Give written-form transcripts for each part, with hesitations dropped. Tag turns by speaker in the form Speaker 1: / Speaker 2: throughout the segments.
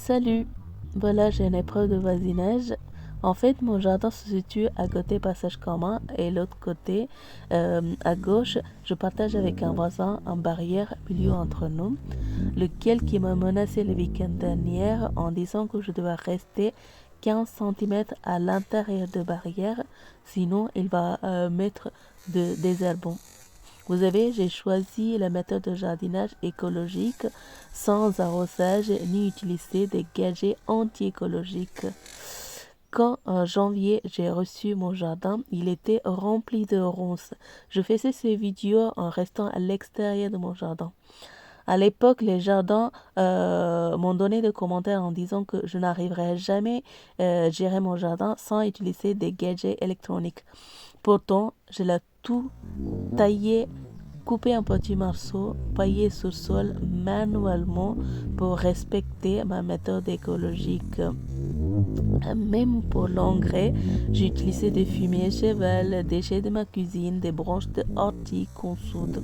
Speaker 1: Salut! Voilà, j'ai une épreuve de voisinage. En fait, mon jardin se situe à côté passage commun et l'autre côté, à gauche, je partage avec un voisin une barrière au milieu entre nous, lequel qui m'a menacé le week-end dernier en disant que je dois rester 15 centimètres à l'intérieur de barrière, sinon il va mettre de désherbant. Vous savez, j'ai choisi la méthode de jardinage écologique sans arrosage ni utiliser des gadgets anti-écologiques. Quand en janvier j'ai reçu mon jardin, il était rempli de ronces. Je faisais ces vidéos en restant à l'extérieur de mon jardin. À l'époque, les jardins m'ont donné des commentaires en disant que je n'arriverais jamais à gérer mon jardin sans utiliser des gadgets électroniques. Pourtant, je l'ai tout taillé, coupé en petits morceaux, paillé sur sol manuellement pour respecter ma méthode écologique. Même pour l'engrais, j'ai utilisé des fumiers cheval, déchets de ma cuisine, des branches de ortie qu'on soude.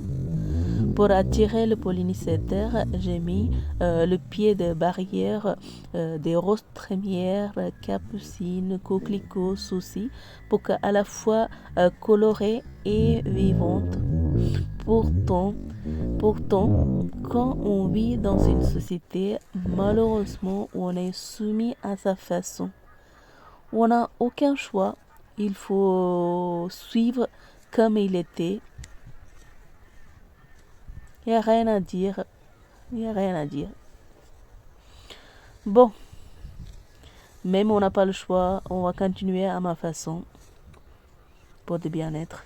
Speaker 1: Pour attirer le pollinisateur, j'ai mis le pied de barrière des roses trémières, capucines, coquelicots, soucis, pour qu'à la fois colorée et vivante. Pourtant, quand on vit dans une société, malheureusement, où on est soumis à sa façon, où on n'a aucun choix, il faut suivre comme il était. Il n'y a rien à dire. Il n'y a rien à dire. Bon, même on n'a pas le choix, on va continuer à ma façon pour le bien-être.